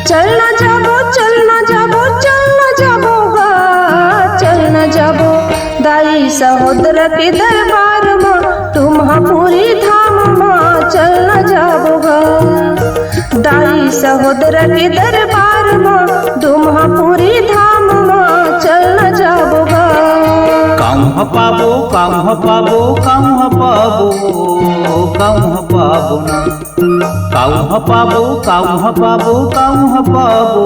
चल न जाबो चल न जाबो चल न जाबो गा चल न जाबो दाई सहोदर के दरबार में तुम्हापुरी धाम में चल न जाबो गा दाई सहोदर के दरबार में तुम्हापुरी धाम में चल न जाबो गा काउह पाबो काउह पाबो काउह पाबो काउह पाबो ना काउह पाबो काउह पाबो काउह पाबो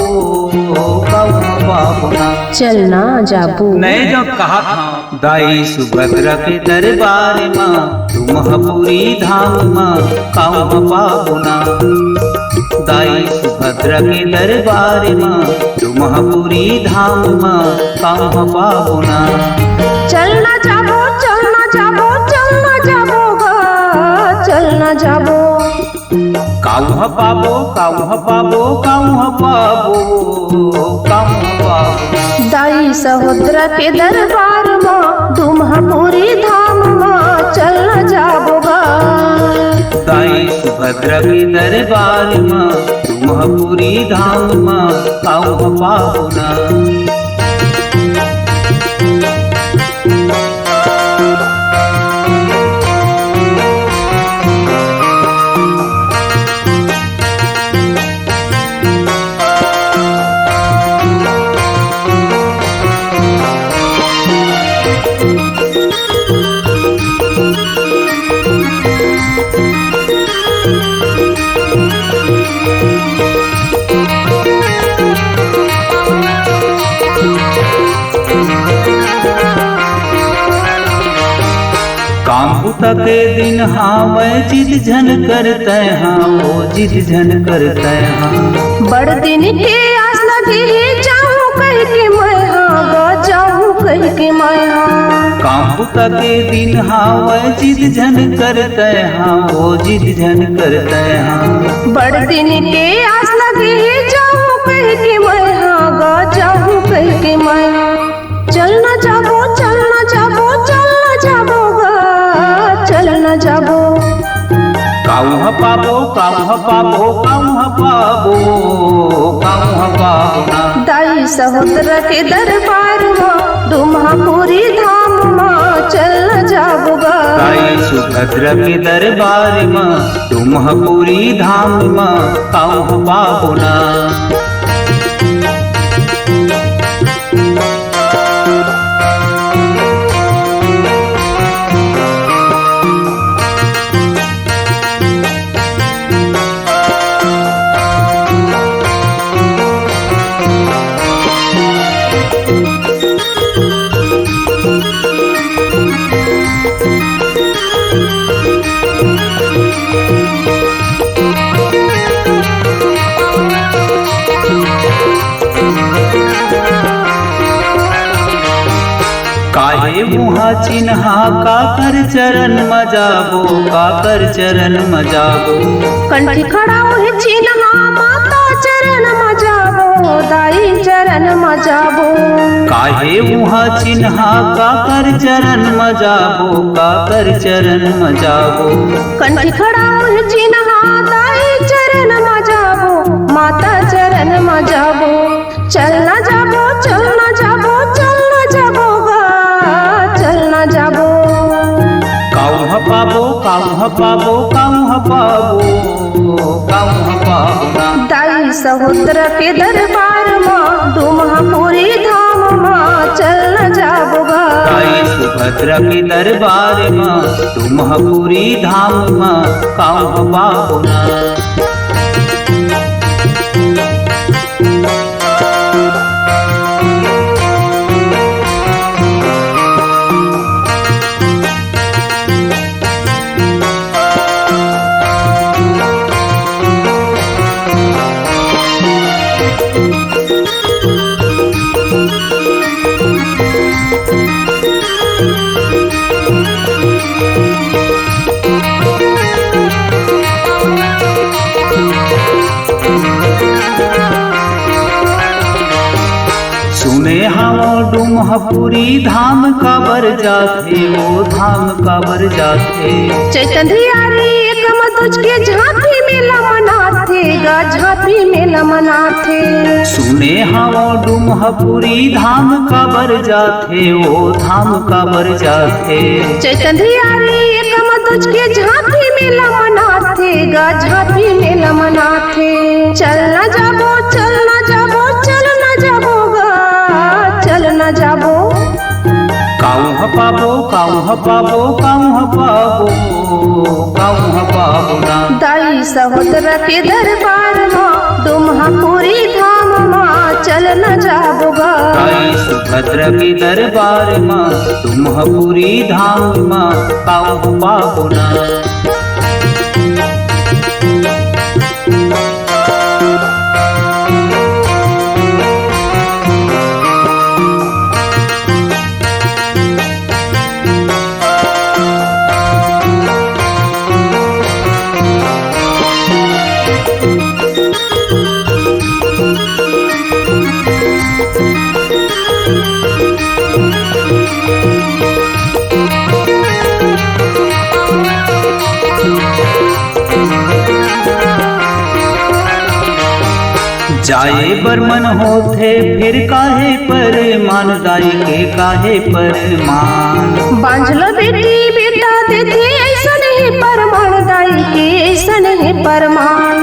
काउह पाबो ना चल ना जाबो नहीं जो कहा था दाई सुभद्रा के दरबार में तुम्हापुरी धाम में काउह पाबो ना दाई सुभद्रा के दरबार में तुम्हापुरी धाम में काउह पाबो ना चल न जाबो चल न जाबो चल न जाबो गा चल न जाबो काउह पाबो काउह पाबो काउह पाबो काउह पाबो दाई सहोदर के दरबार में तुम्हापुरी धाम में चल न जाबो गा दाई सुभद्रा के दरबार में तुम्हापुरी धाम में काउह पाबो ना कामपुता के दिन हाँ मैं जिद झन करते हाँ वो जिद झन करते हाँ बड़ दिन के आस लगी जाऊं कह के मैं हाँ गा जाऊं कह के मैं हाँ कामपुता के दिन हाँ मैं जिद झन करते हाँ वो जिद झन करते हाँ बड़ दिन के आस लगी जाऊं कह के मैं हाँ गा जाऊं कह के मैं हाँ चल न जाबो चल न जाबो चल न जाबो गा चल न जाबो काउह पाबो काउह पाबो काउह पाबो काउह पाबो ना दाई सहोदर के दरबार में तुम्हापुरी धाम में चल न जाबो गा दाई सुभद्रा के दरबार में तुम्हापुरी धाम में काउह पाबो ना काहे मुहा चिन्हा काकर चरण मजाबो काकर चरण मजाबो कंठी खड़ा हुए चिन्हा माता चरण मजाबो दाई चरण मजाबो काहे मुहा चिन्हा काकर चरण मजाबो काकर चरण मजाबो कंठी खड़ा हुए चिन्हा दाई चरण मजाबो माता चरण मजाबो चल न जाबो चल न जाबो चल न जाबो गा चल न जाबो काउह पाबो काउह पाबो काउह पाबो काउह पाबो ना दाई सहोदर के दरबार में तुम्हापुरी धाम में चल न जाबो गा दाई सुभद्रा के दरबार में तुम्हापुरी धाम में काउह पाबो ना सुने हाओ डुमहपुरी धाम काबर जाथे, वो धाम काबर जाथे। चैतन्यारी एकम तुझके झांपी मेला मनाथे गा, झांपी मेला मनाथे। सुने हाओ डुमहपुरी धाम काबर जाथे, वो धाम काबर जाथे। चैतन्यारी एकम तुझके झांपी मेला मनाथे गा, झांपी मेला मनाथे। चल न जाबो, चल न जाबो, चल न जाबो गा, चल न जाबो। काऊ हपाबो, काऊ हपाबो, काऊ हपाबो, काऊ हपाबो ना। दाई सहोदर के दरबार माँ डुमहपुरी धाम माँ चल न जाबो गा। दाई सुभद्रा के दरबार माँ डुमहपुरी धाम माँ काऊ हपाबो ना। जाए बर्मन होथे फिर काहे पर मान, दाई के काहे पर मान। बांझल बेटी बेटा देते ऐसा नहीं परमान, दाई के ऐसा नहीं परमान।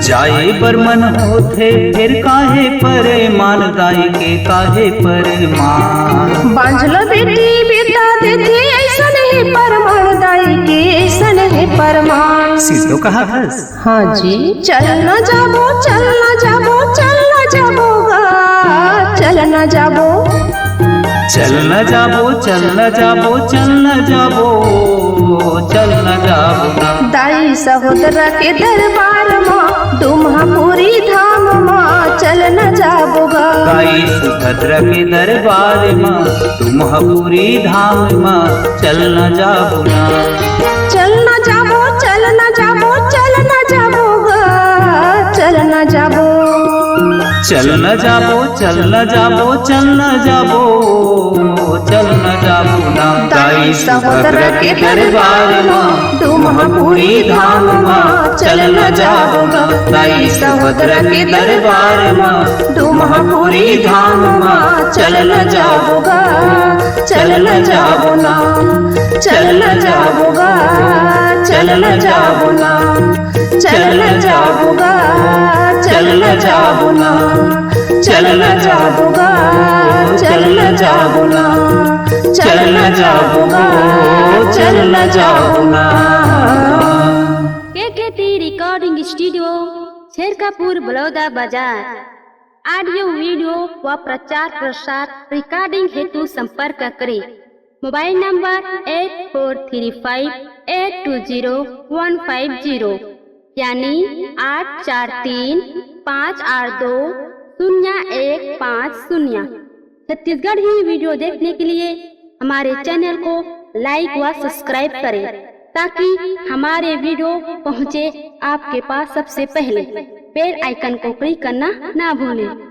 जाए बर्मन होथे फिर काहे पर मान, दाई के काहे पर मान। बांझल बेटी बेटा देते ऐसा नहीं परमान, दाई के ऐसा नहीं परमान। सीधो कहा हस। हाँ जी। चल न जाबो, चल न जाबो, चल न जाबो गा, चल न जाबो। चल न जाबो, चल न जाबो, चल न जाबो, चल न जाबो ना। दाई सहोदरा के दरबार माँ डुमहपुरी धाम माँ चल न जाबो गा। दाई सुभद्रा के दरबार माँ डुमहपुरी धाम माँ चल न जाबो ना। चल न जाबो, चल न जाबो, चल न जाबो गा, चल न जाबो। चल न जाबो, चल न जाबो, चल न जाबो, चल न जाबो ना। दाई सुभद्रा के दरबार माँ डुमहपुरी धाम माँ चल न जाबो ना। दाई सुभद्रा के दरबार माँ डुमहपुरी धाम माँ चल न जाबो गा, चल न जाबो ना, चल न जाबो गा, चल न जाबो ना, चल न जाबो गा, चल न जाबो ना, चल न जाबो गा, चल न जाबो ना, चल न जाबो गा, चल न जाबो ना। केकेटी रिकॉर्डिंग स्टूडियो शेरकापुर बलौदा बाजार। ऑडियो वीडियो व प्रचार प्रसार रिकॉर्डिंग हेतु संपर्क करें। मोबाइल नंबर 8435820150 यानी 8435820150। छत्तीसगढ़ी वीडियो देखने के लिए हमारे चैनल को लाइक व सब्सक्राइब करें ताकि हमारे वीडियो पहुंचे आपके पास सबसे पहले। बेल आइकन को क्लिक करना ना भूलें।